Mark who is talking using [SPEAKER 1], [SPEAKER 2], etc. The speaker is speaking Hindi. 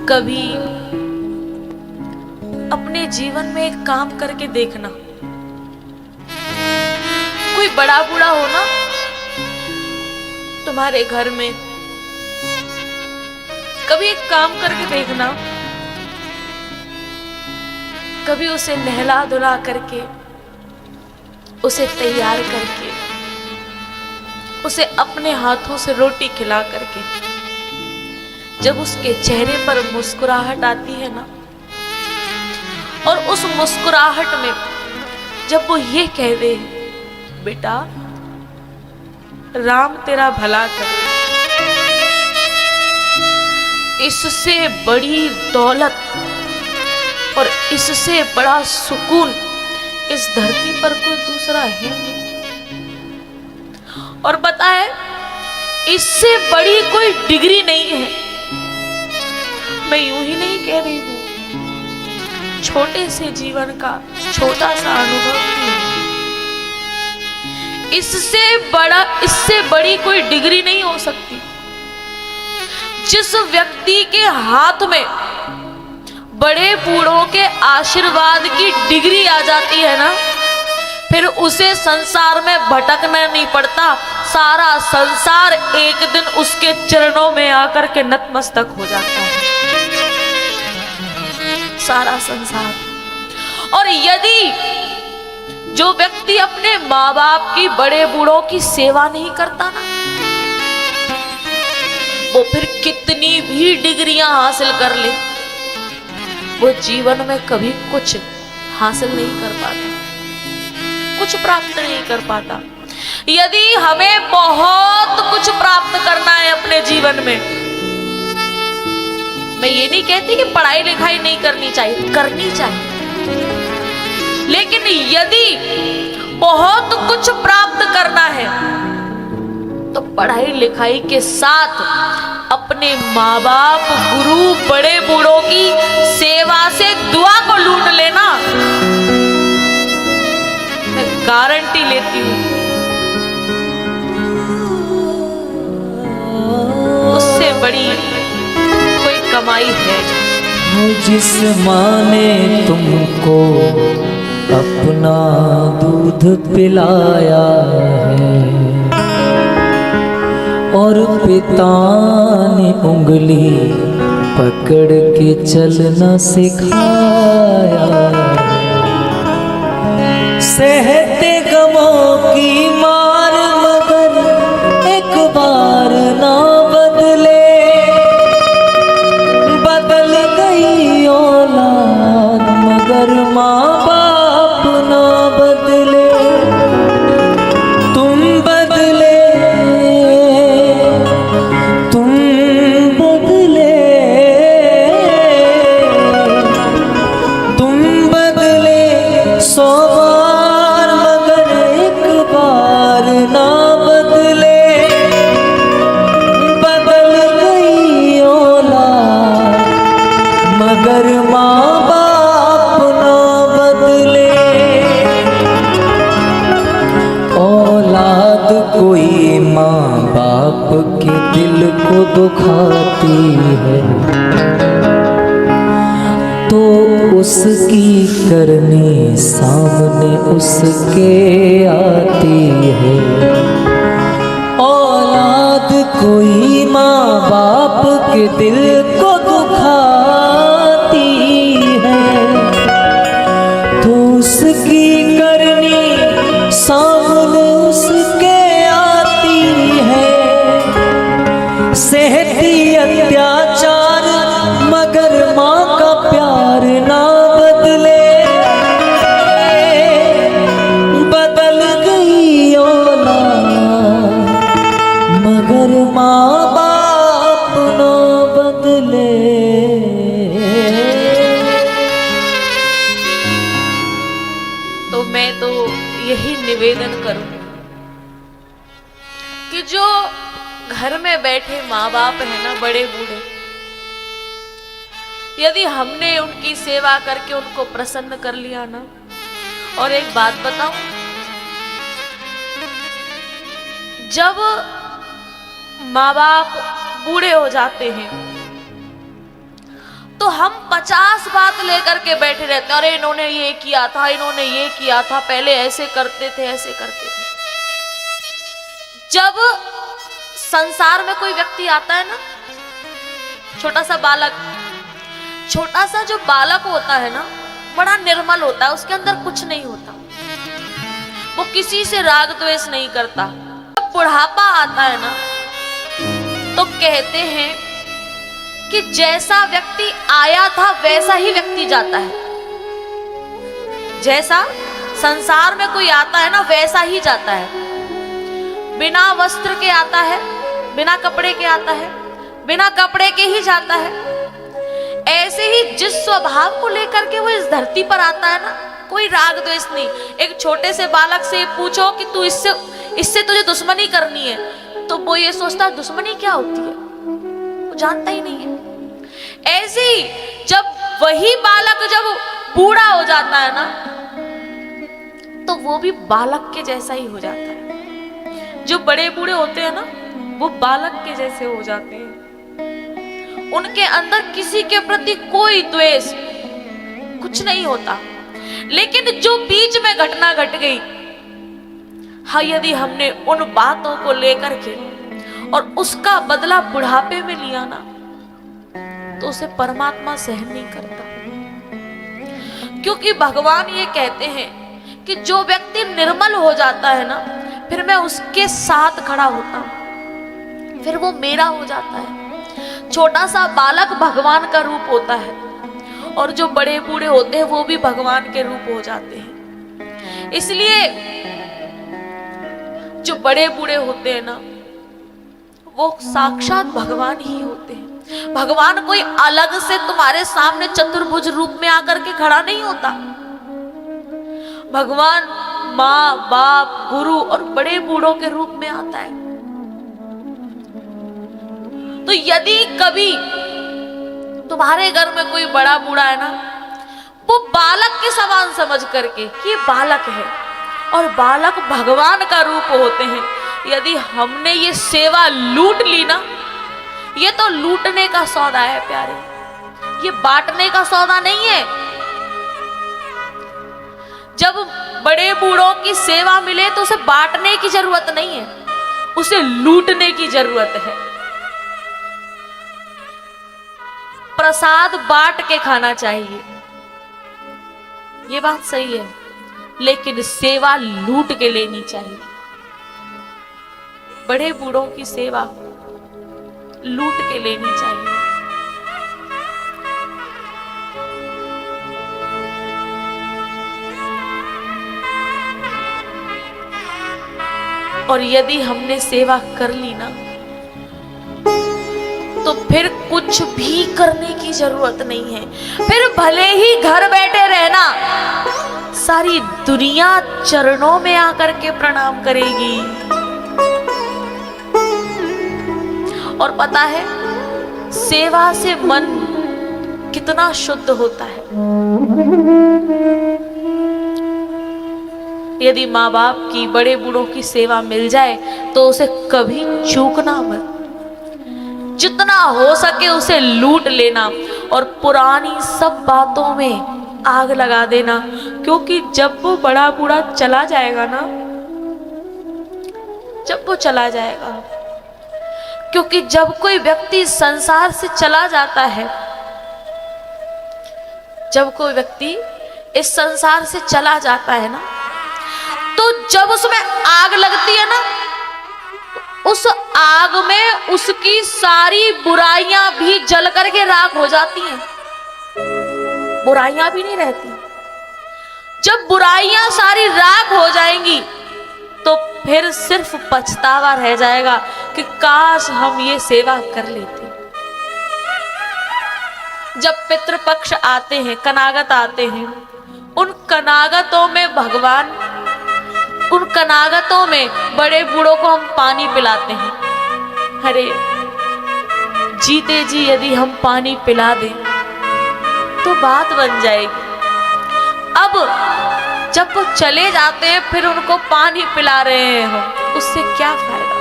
[SPEAKER 1] कभी अपने जीवन में एक काम करके देखना। कोई बड़ा बूढ़ा हो ना तुम्हारे घर में, कभी एक काम करके देखना, कभी उसे नहला धुला करके, उसे तैयार करके, उसे अपने हाथों से रोटी खिला करके, जब उसके चेहरे पर मुस्कुराहट आती है ना, और उस मुस्कुराहट में जब वो ये कह दे, बेटा राम तेरा भला करे, इससे बड़ी दौलत और इससे बड़ा सुकून इस धरती पर कोई दूसरा है नहीं। और पता है, इससे बड़ी कोई डिग्री नहीं है। मैं यूं ही नहीं कह रही हूं, छोटे से जीवन का छोटा सा अनुभव भी है। इससे बड़ी कोई डिग्री नहीं हो सकती। जिस व्यक्ति के हाथ में बड़े बूढ़ों के आशीर्वाद की डिग्री आ जाती है ना, फिर उसे संसार में भटकना नहीं पड़ता। सारा संसार एक दिन उसके चरणों में आकर के नतमस्तक हो जाता है, सारा संसार। और यदि जो व्यक्ति अपने माँ बाप की, बड़े बूढ़ों की सेवा नहीं करता ना, वो फिर कितनी भी डिग्रियां हासिल कर ले, वो जीवन में कभी कुछ हासिल नहीं कर पाता, कुछ प्राप्त नहीं कर पाता। यदि हमें बहुत कुछ प्राप्त करना है अपने जीवन में, मैं ये नहीं कहती कि पढ़ाई लिखाई नहीं करनी चाहिए, करनी चाहिए, लेकिन यदि बहुत कुछ प्राप्त करना है तो पढ़ाई लिखाई के साथ अपने माँ बाप, गुरु, बड़े बूढ़ों की सेवा से दुआ को लूट लेना। मैं गारंटी लेती हूँ, उससे बड़ी कोई कमाई है।
[SPEAKER 2] जिस माँ ने तुमको अपना दूध पिलाया है और पिता ने उंगली पकड़ के चलना सिखाया, सहते गमों की मार मगर एक बार ना बदले, बदल गई औलाद मगर माँ बाप ना बदले। तुम बदले, तुम बदले, तुम बदले 100 बार मगर एक बार ना बदले, बदल गई औलाद मगर माँ बाप ना बदले। औलाद कोई माँ बाप के दिल को दुखाती है तो उसकी करनी सामने उसके आती है। औलाद कोई माँ बाप के दिल को दुखाती है तो उसकी करनी सामने उसके आती है। सहती अत्याचार मगर माँ का प्यार ना बदले, बदल गई औलाद मगर माँ बाप ना बदले।
[SPEAKER 1] तो मैं तो यही निवेदन करूं कि जो घर में बैठे माँ बाप है ना, बड़े बूढ़े, यदि हमने उनकी सेवा करके उनको प्रसन्न कर लिया ना, और एक बात बताऊं, जब माँ बाप बूढ़े हो जाते हैं तो हम 50 बात लेकर के बैठे रहते हैं, अरे इन्होंने ये किया था, इन्होंने ये किया था, पहले ऐसे करते थे, ऐसे करते थे। जब संसार में कोई व्यक्ति आता है ना, छोटा सा बालक, छोटा सा जो बालक होता है ना, बड़ा निर्मल होता है, उसके अंदर कुछ नहीं होता, वो किसी से राग द्वेष नहीं करता। जब बुढ़ापा आता है ना, तो कहते हैं कि जैसा व्यक्ति आया था वैसा ही व्यक्ति जाता है। जैसा संसार में कोई आता है ना, वैसा ही जाता है। बिना वस्त्र के आता है, बिना कपड़े के आता है, बिना कपड़े के ही जाता है। ऐसे ही जिस स्वभाव को लेकर के वो इस धरती पर आता है ना, कोई राग द्वेष नहीं। एक छोटे से बालक से पूछो कि तू इससे तुझे दुश्मनी करनी है, तो वो ये सोचता दुश्मनी क्या होती है, वो जानता ही नहीं है। ऐसे ही जब वही बालक जब बूढ़ा हो जाता है ना, तो वो भी बालक के जैसा ही हो जाता है। जो बड़े बूढ़े होते हैं ना, वो बालक के जैसे हो जाते हैं। उनके अंदर किसी के प्रति कोई द्वेष कुछ नहीं होता। लेकिन जो बीच में घटना घट गई, हाँ, यदि हमने उन बातों को लेकर के और उसका बदला बुढ़ापे में लिया ना, तो उसे परमात्मा सहन नहीं करता। क्योंकि भगवान ये कहते हैं कि जो व्यक्ति निर्मल हो जाता है ना, फिर मैं उसके साथ खड़ा होता हूं, फिर वो मेरा हो जाता है। छोटा सा बालक भगवान का रूप होता है, और जो बड़े बूढ़े होते हैं वो भी भगवान के रूप हो जाते हैं। इसलिए जो बड़े बूढ़े होते हैं ना, वो साक्षात भगवान ही होते हैं। भगवान कोई अलग से तुम्हारे सामने चतुर्भुज रूप में आकर के खड़ा नहीं होता। भगवान माँ, बाप, गुरु और बड़े बूढ़ों के रूप में आता है। तो यदि कभी तुम्हारे घर में कोई बड़ा बूढ़ा है ना, वो बालक के समान समझ करके कि ये बालक है, और बालक भगवान का रूप होते हैं। यदि हमने ये सेवा लूट ली ना, ये तो लूटने का सौदा है प्यारे, ये बांटने का सौदा नहीं है। जब बड़े बूढ़ों की सेवा मिले तो उसे बांटने की जरूरत नहीं है, उसे लूटने की जरूरत है। प्रसाद बांट के खाना चाहिए, ये बात सही है, लेकिन सेवा लूट के लेनी चाहिए। बड़े बूढ़ों की सेवा लूट के लेनी चाहिए। और यदि हमने सेवा कर ली ना, तो फिर कुछ भी करने की जरूरत नहीं है। फिर भले ही घर बैठे रहना, सारी दुनिया चरणों में आकर के प्रणाम करेगी। और पता है सेवा से मन कितना शुद्ध होता है। यदि माँ बाप की, बड़े बूढ़ों की सेवा मिल जाए तो उसे कभी चूकना मत। जितना हो सके उसे लूट लेना और पुरानी सब बातों में आग लगा देना। क्योंकि जब वो बड़ा बूढ़ा चला जाएगा ना, जब वो चला जाएगा, क्योंकि जब कोई व्यक्ति संसार से चला जाता है, जब कोई व्यक्ति इस संसार से चला जाता है ना, तो जब उसमें आग लगती है ना, उस आग में उसकी सारी बुराइयां भी जल करके राख हो जाती हैं, बुराइयां भी नहीं रहती। जब बुराइयां सारी राख हो जाएंगी तो फिर सिर्फ पछतावा रह जाएगा कि काश हम ये सेवा कर लेते। जब पितृपक्ष आते हैं, कनागत आते हैं, उन कनागतों में भगवान, उन कनागतों में बड़े बूढ़ों को हम पानी पिलाते हैं। अरे जीते जी यदि हम पानी पिला दें तो बात बन जाएगी। अब जब वो चले जाते हैं फिर उनको पानी पिला रहे हैं हम, उससे क्या फायदा।